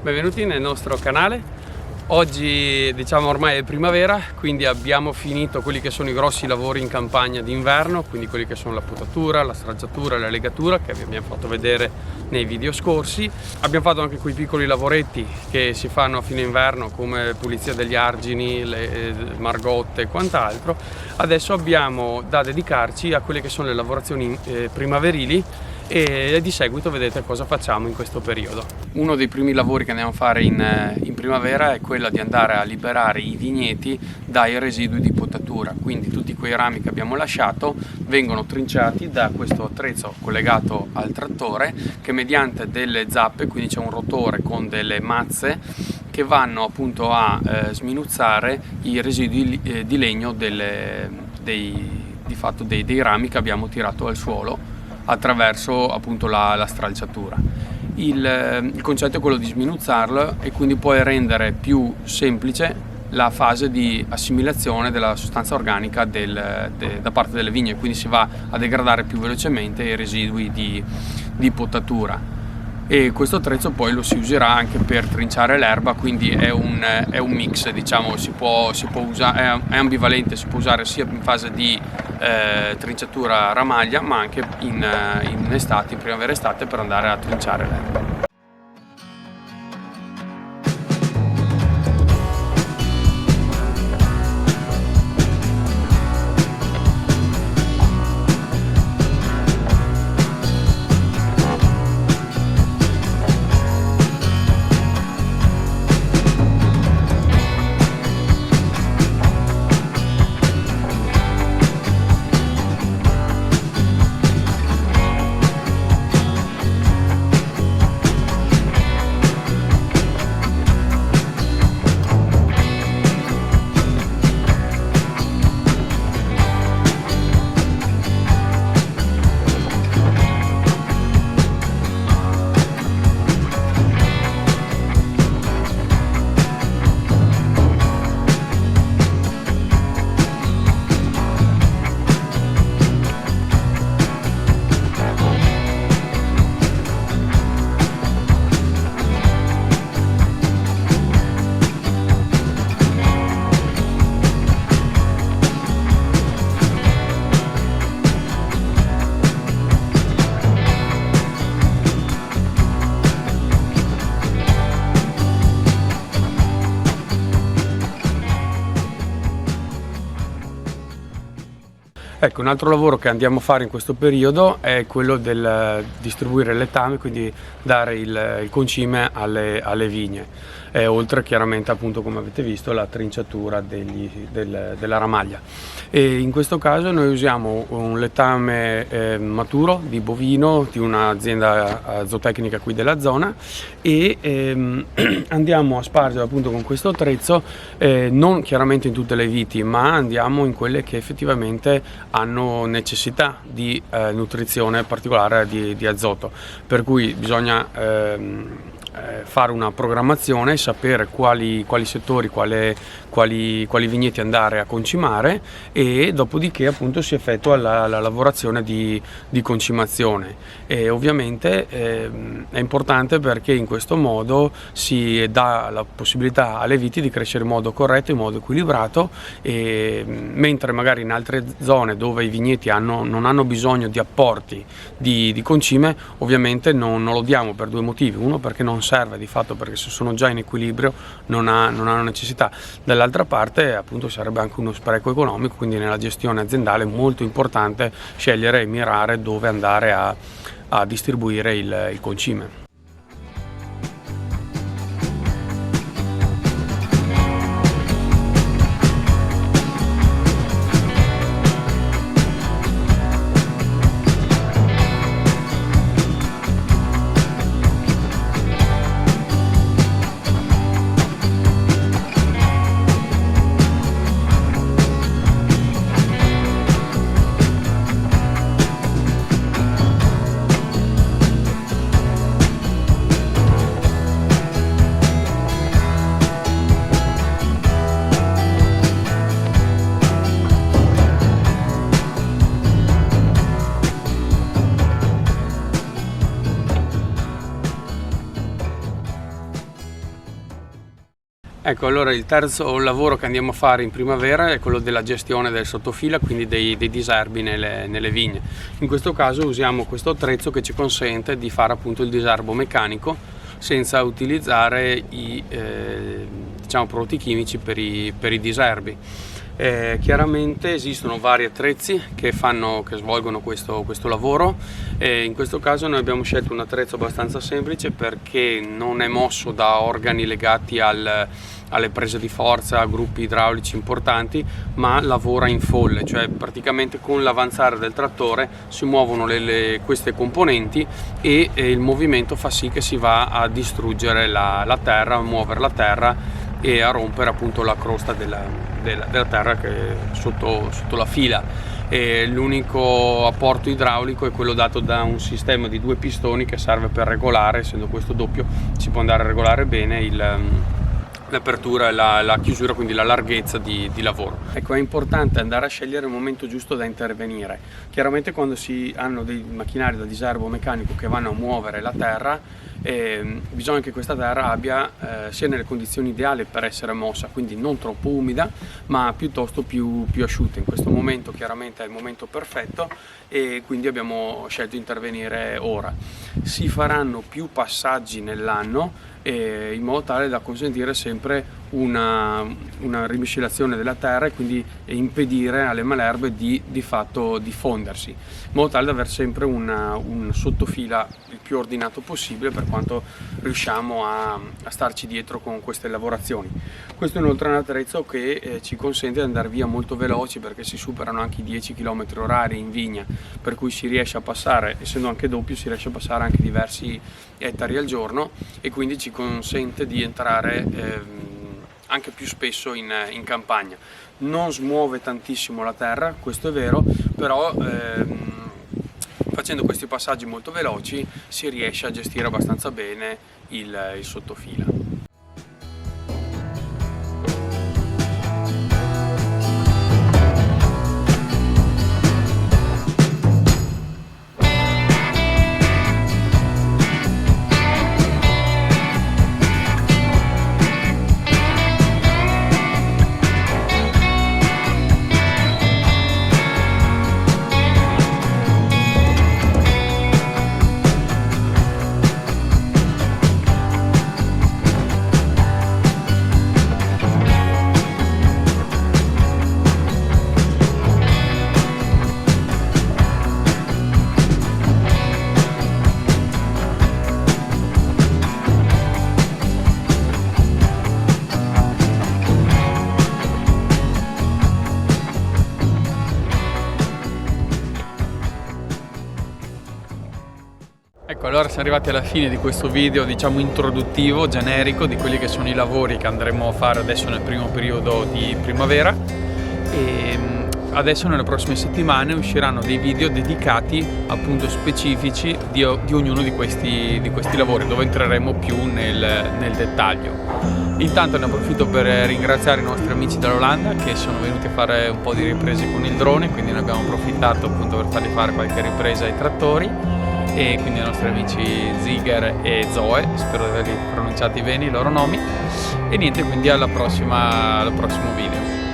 benvenuti nel nostro canale. Oggi diciamo ormai è primavera, quindi abbiamo finito quelli che sono i grossi lavori in campagna d'inverno, quindi quelli che sono la potatura, la stracciatura, la legatura che vi abbiamo fatto vedere nei video scorsi. Abbiamo fatto anche quei piccoli lavoretti che si fanno a fine inverno come pulizia degli argini, le margotte e quant'altro. Adesso abbiamo da dedicarci a quelle che sono le lavorazioni primaverili e di seguito vedete cosa facciamo in questo periodo. Uno dei primi lavori che andiamo a fare in primavera è quello di andare a liberare i vigneti dai residui di potatura, quindi tutti quei rami che abbiamo lasciato vengono trinciati da questo attrezzo collegato al trattore che mediante delle zappe, quindi c'è un rotore con delle mazze che vanno appunto a sminuzzare i residui di legno di fatto dei rami che abbiamo tirato al suolo attraverso appunto la stralciatura. Il concetto è quello di sminuzzarlo e quindi poi rendere più semplice la fase di assimilazione della sostanza organica da parte delle vigne, quindi si va a degradare più velocemente i residui di potatura. E questo attrezzo poi lo si userà anche per trinciare l'erba, quindi è un mix, diciamo, si può usare, è ambivalente, si può usare sia in fase di trinciatura ramaglia ma anche in estate, in primavera estate, per andare a trinciare l'erba. Ecco, un altro lavoro che andiamo a fare in questo periodo è quello del distribuire il letame, quindi dare il concime alle vigne, oltre chiaramente appunto, come avete visto, la trinciatura della ramaglia. E in questo caso noi usiamo un letame maturo di bovino di un'azienda zootecnica qui della zona e andiamo a spargere appunto con questo attrezzo, non chiaramente in tutte le viti, ma andiamo in quelle che effettivamente hanno necessità di nutrizione particolare di azoto, per cui bisogna fare una programmazione, sapere quali settori, quali vigneti andare a concimare e dopodiché appunto si effettua la lavorazione di concimazione. E ovviamente è importante perché in questo modo si dà la possibilità alle viti di crescere in modo corretto, in modo equilibrato, mentre magari in altre zone dove i vigneti non hanno bisogno di apporti di concime, ovviamente non lo diamo per due motivi: uno perché non serve di fatto, perché se sono già in equilibrio non hanno necessità; dall'altra parte appunto sarebbe anche uno spreco economico, quindi nella gestione aziendale è molto importante scegliere e mirare dove andare a distribuire il concime. Ecco, allora il terzo lavoro che andiamo a fare in primavera è quello della gestione del sottofila, quindi dei diserbi nelle vigne. In questo caso usiamo questo attrezzo che ci consente di fare appunto il diserbo meccanico senza utilizzare i diciamo, prodotti chimici per i diserbi. Chiaramente esistono vari attrezzi che svolgono questo lavoro. In questo caso noi abbiamo scelto un attrezzo abbastanza semplice perché non è mosso da organi legati alle prese di forza, a gruppi idraulici importanti, ma lavora in folle, cioè praticamente con l'avanzare del trattore si muovono queste componenti e il movimento fa sì che si va a distruggere la terra, a muovere la terra e a rompere appunto la crosta della terra che è sotto la fila. L'unico apporto idraulico è quello dato da un sistema di 2 pistoni che serve per regolare, essendo questo doppio si può andare a regolare bene l'apertura e la chiusura, quindi la larghezza di lavoro. Ecco, è importante andare a scegliere il momento giusto da intervenire. Chiaramente quando si hanno dei macchinari da diserbo meccanico che vanno a muovere la terra, bisogna che questa terra abbia sia nelle condizioni ideali per essere mossa, quindi non troppo umida ma piuttosto più asciutta. In questo momento chiaramente è il momento perfetto e quindi abbiamo scelto di intervenire ora. Si faranno più passaggi nell'anno in modo tale da consentire sempre una rimiscelazione della terra e quindi impedire alle malerbe di fatto diffondersi, in modo tale da avere sempre un sottofila il più ordinato possibile per quanto riusciamo a starci dietro con queste lavorazioni. Questo inoltre è un attrezzo che ci consente di andare via molto veloci perché si superano anche i 10 km/h in vigna, per cui si riesce a passare, essendo anche doppio, si riesce a passare anche diversi ettari al giorno e quindi ci consente di entrare anche più spesso in campagna. Non smuove tantissimo la terra, questo è vero, però facendo questi passaggi molto veloci si riesce a gestire abbastanza bene il sottofila. Ecco, allora siamo arrivati alla fine di questo video, diciamo introduttivo, generico, di quelli che sono i lavori che andremo a fare adesso nel primo periodo di primavera. E adesso nelle prossime settimane usciranno dei video dedicati appunto specifici di ognuno di questi lavori, dove entreremo più nel dettaglio. Intanto ne approfitto per ringraziare i nostri amici dall'Olanda che sono venuti a fare un po' di riprese con il drone, quindi ne abbiamo approfittato appunto per fargli fare qualche ripresa ai trattori. E quindi ai nostri amici Ziger e Zoe, spero di averli pronunciati bene i loro nomi. E niente, quindi al prossimo video.